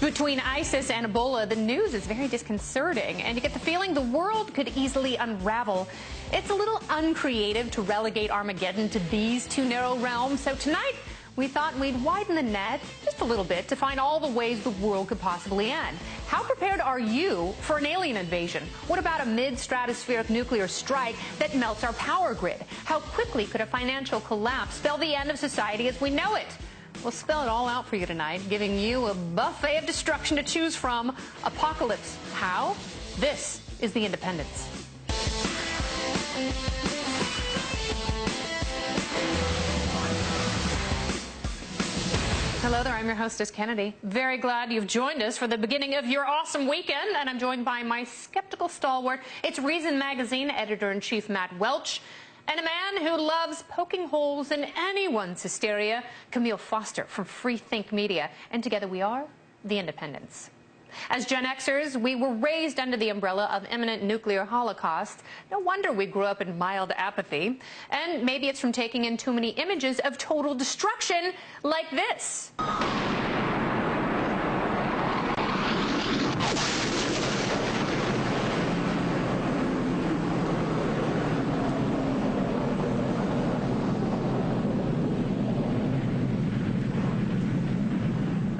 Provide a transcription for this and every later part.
Between ISIS and Ebola, the news is very disconcerting, and you get the feeling the world could easily unravel. It's a little uncreative to relegate Armageddon to these two narrow realms, so tonight we thought we'd widen the net just a little bit to find all the ways the world could possibly end. How prepared are you for an alien invasion? What about a mid-stratospheric nuclear strike that melts our power grid? How quickly could a financial collapse spell the end of society as we know it? We'll spell it all out for you tonight, giving you a buffet of destruction to choose from. Apocalypse. How? This is The Independence. Hello there, I'm your hostess, Kennedy. Very glad you've joined us for the beginning of your awesome weekend, and I'm joined by my skeptical stalwart. It's Reason Magazine editor-in-chief Matt Welch, and a man who loves poking holes in anyone's hysteria, Camille Foster from Free Think Media. And together we are The Independents. As Gen Xers, we were raised under the umbrella of imminent nuclear holocaust. No wonder we grew up in mild apathy. And maybe it's from taking in too many images of total destruction like this.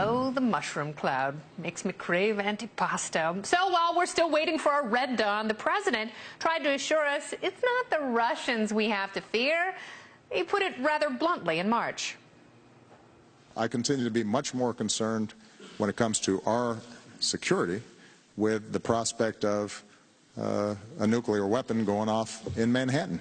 Oh, the mushroom cloud makes me crave antipasto. So while we're still waiting for our red dawn, the president tried to assure us it's not the Russians we have to fear. He put it rather bluntly in March. I continue to be much more concerned when it comes to our security with the prospect of a nuclear weapon going off in Manhattan.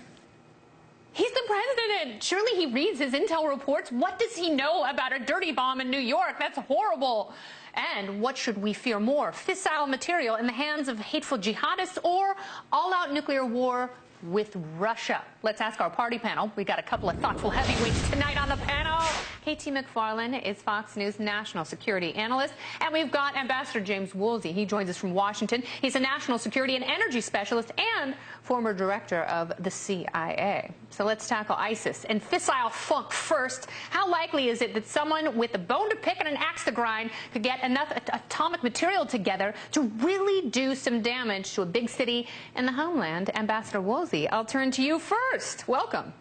He's the president. Surely he reads his intel reports. What does he know about a dirty bomb in New York? That's horrible. And what should we fear more? Fissile material in the hands of hateful jihadists or all-out nuclear war with Russia? Let's ask our party panel. We got a couple of thoughtful heavyweights tonight on the panel. KT McFarland is Fox News national security analyst, and we've got Ambassador James Woolsey. He joins us from Washington. He's a national security and energy specialist and former director of the CIA. So let's tackle ISIS and fissile funk first. How likely is it that someone with a bone to pick and an axe to grind could get enough atomic material together to really do some damage to a big city in the homeland? Ambassador Woolsey, I'll turn to you first. Welcome.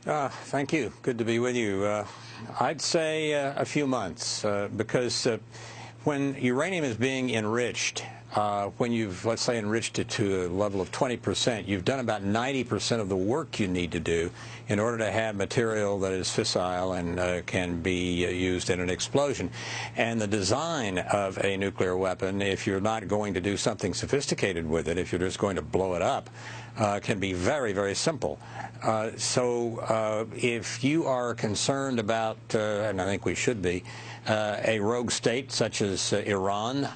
Thank you. Good to be with you. I'd say a few months, because when uranium is being enriched, when you've, let's say, enriched it to a level of 20%, you've done about 90% of the work you need to do in order to have material that is fissile and can be used in an explosion. And the design of a nuclear weapon, if you're not going to do something sophisticated with it, if you're just going to blow it up, can be very, very simple. So if you are concerned about, and I think we should be, a rogue state such as Iran,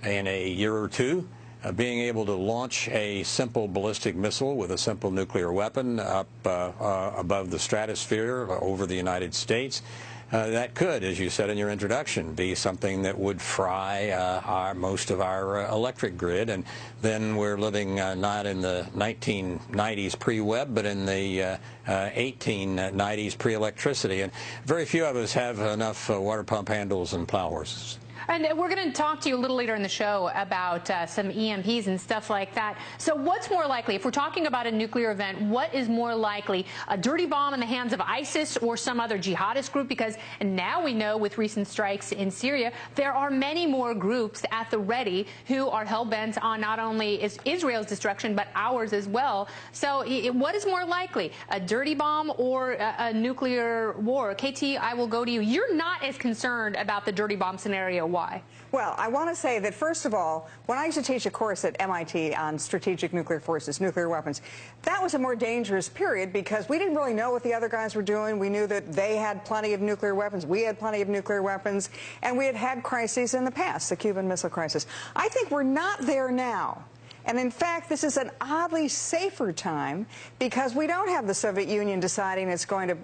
in a year or two, being able to launch a simple ballistic missile with a simple nuclear weapon up above the stratosphere over the United States, that could, as you said in your introduction, be something that would fry most of our electric grid. And then we're living not in the 1990s pre-web, but in the 1890s pre-electricity. And very few of us have enough water pump handles and plow horses. And we're going to talk to you a little later in the show about some EMPs and stuff like that. So what's more likely, if we're talking about a nuclear event, what is more likely, a dirty bomb in the hands of ISIS or some other jihadist group? Because now we know with recent strikes in Syria, there are many more groups at the ready who are hell-bent on not only Israel's destruction, but ours as well. So what is more likely, a dirty bomb or a nuclear war? KT, I will go to you. You're not as concerned about the dirty bomb scenario. Why? Well, I want to say that, first of all, when I used to teach a course at MIT on strategic nuclear forces, nuclear weapons, that was a more dangerous period because we didn't really know what the other guys were doing. We knew that they had plenty of nuclear weapons. We had plenty of nuclear weapons. And we had had crises in the past, the Cuban Missile Crisis. I think we're not there now. And in fact, this is an oddly safer time because we don't have the Soviet Union deciding it's going to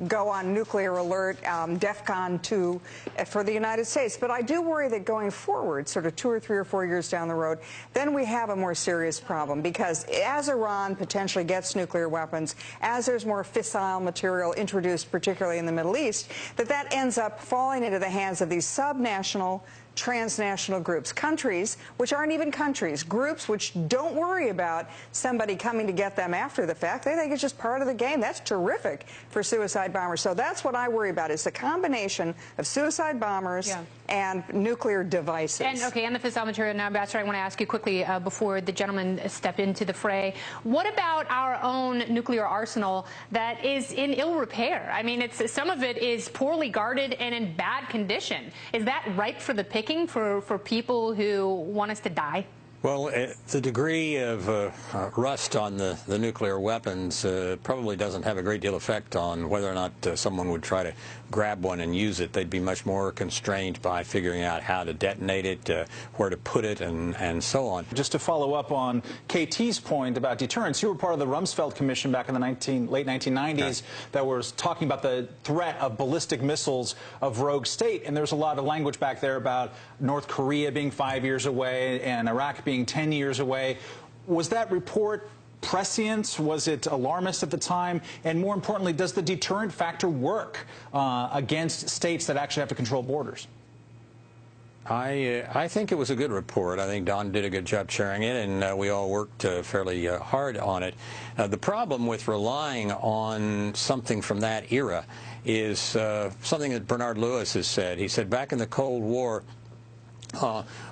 go on nuclear alert, DEFCON 2 for the United States. But I do worry that going forward, sort of 2 or 3 or 4 years down the road, then we have a more serious problem because as Iran potentially gets nuclear weapons, as there's more fissile material introduced, particularly in the Middle East, that ends up falling into the hands of these subnational, transnational groups, countries which aren't even countries, groups which don't worry about somebody coming to get them after the fact. They think it's just part of the game. That's terrific for suicide bombers. So that's what I worry about, is the combination of suicide bombers and nuclear devices. And okay, and the fissile material. Now, Ambassador, I want to ask you quickly before the gentlemen step into the fray. What about our own nuclear arsenal that is in ill repair? I mean, some of it is poorly guarded and in bad condition. Is that ripe for the picking for people who want us to die? Well, the degree of rust on the nuclear weapons probably doesn't have a great deal of effect on whether or not someone would try to grab one and use it. They'd be much more constrained by figuring out how to detonate it, where to put it, and so on. Just to follow up on KT's point about deterrence, you were part of the Rumsfeld Commission back in the late 1990s that was talking about the threat of ballistic missiles of rogue state, and there's a lot of language back there about North Korea being 5 years away and Iraq being 10 years away. Was that report prescient? Was it alarmist at the time? And more importantly, does the deterrent factor work against states that actually have to control borders? I think it was a good report. I think Don did a good job chairing it, and we all worked fairly hard on it. The problem with relying on something from that era is something that Bernard Lewis has said. He said back in the Cold War,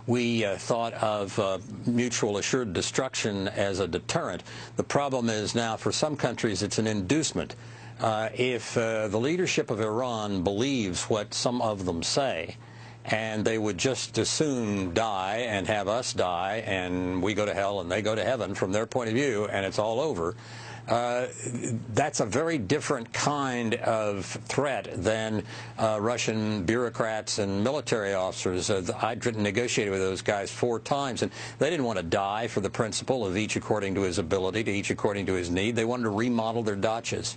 we thought of mutual assured destruction as a deterrent. The problem is now for some countries it's an inducement. If the leadership of Iran believes what some of them say, and they would just as soon die and have us die, and we go to hell and they go to heaven from their point of view, and it's all over, that's a very different kind of threat than Russian bureaucrats and military officers. I'd negotiated with those guys 4 times, and they didn't want to die for the principle of each according to his ability, to each according to his need. They wanted to remodel their dachas.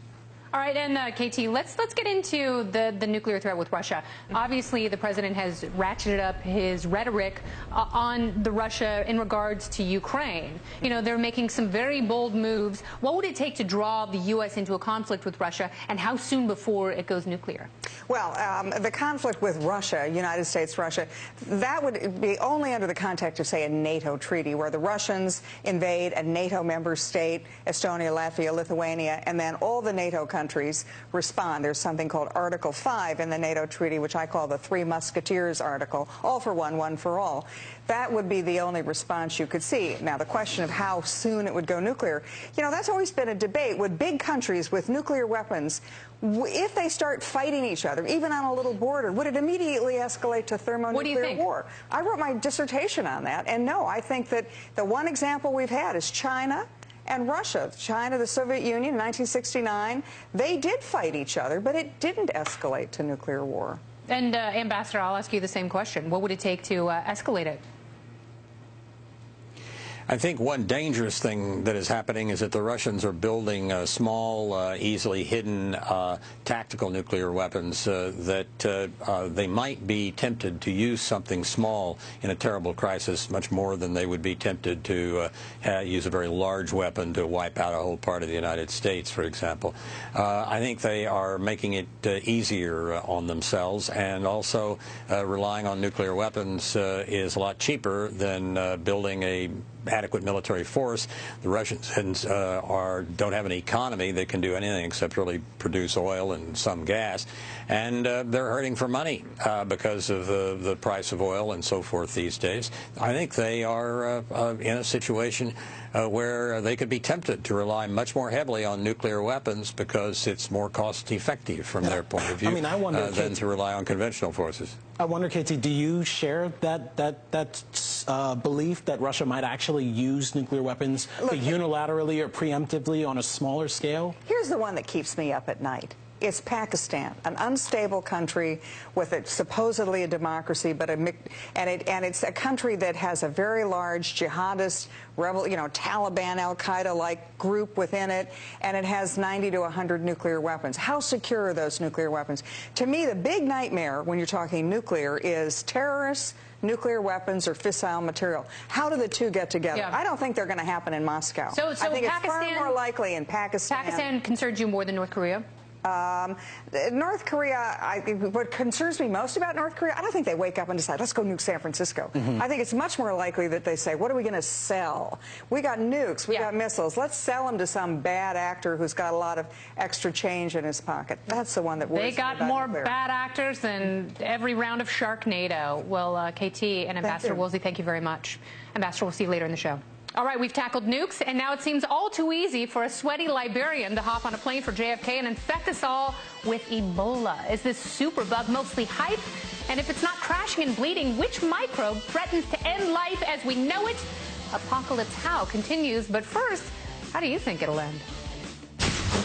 All right, and KT, let's get into the nuclear threat with Russia. Obviously, the president has ratcheted up his rhetoric on the Russia in regards to Ukraine. You know, they're making some very bold moves. What would it take to draw the U.S. into a conflict with Russia, and how soon before it goes nuclear? Well, the conflict with Russia, United States, Russia, that would be only under the context of, say, a NATO treaty where the Russians invade a NATO member state, Estonia, Latvia, Lithuania, and then all the NATO countries respond. There's something called Article 5 in the NATO treaty, which I call the Three Musketeers article, all for one, one for all. That would be the only response you could see. Now, the question of how soon it would go nuclear, you know, that's always been a debate. Would big countries with nuclear weapons, if they start fighting each other, even on a little border, would it immediately escalate to thermonuclear war? I wrote my dissertation on that, and no, I think that the one example we've had is China and Russia. China, the Soviet Union, in 1969, they did fight each other, but it didn't escalate to nuclear war. And Ambassador, I'll ask you the same question. What would it take to escalate it? I think one dangerous thing that is happening is that the Russians are building small, easily hidden tactical nuclear weapons that they might be tempted to use something small in a terrible crisis much more than they would be tempted to use a very large weapon to wipe out a whole part of the United States, for example. I think they are making it easier on themselves, and also relying on nuclear weapons is a lot cheaper than building a adequate military force. The Russians don't have an economy that can do anything except really produce oil and some gas, and they're hurting for money because of the price of oil and so forth these days. I think they are in a situation where they could be tempted to rely much more heavily on nuclear weapons because it's more cost effective from their point of view than to rely on conventional forces. I wonder, KT, do you share that belief that Russia might actually use nuclear weapons unilaterally or preemptively on a smaller scale? Here's the one that keeps me up at night. It's Pakistan, an unstable country with supposedly a democracy, but and it's a country that has a very large jihadist, Taliban, Al-Qaeda-like group within it, and it has 90 to 100 nuclear weapons. How secure are those nuclear weapons? To me, the big nightmare when you're talking nuclear is terrorists, nuclear weapons, or fissile material. How do the two get together? Yeah. I don't think they're going to happen in Moscow. So I think it's far more likely in Pakistan. Pakistan concerns you more than North Korea? North Korea, what concerns me most about North Korea, I don't think they wake up and decide, let's go nuke San Francisco. I think it's much more likely that they say, what are we going to sell? We got nukes, we got missiles. Let's sell them to some bad actor who's got a lot of extra change in his pocket. That's the one that worries me. They got more bad actors than every round of Sharknado. Well, KT and Ambassador Woolsey, thank you very much. Ambassador, we'll see you later in the show. All right, we've tackled nukes, and now it seems all too easy for a sweaty Liberian to hop on a plane for JFK and infect us all with Ebola. Is this superbug mostly hype? And if it's not crashing and bleeding, which microbe threatens to end life as we know it? Apocalypse How continues, but first, how do you think it'll end?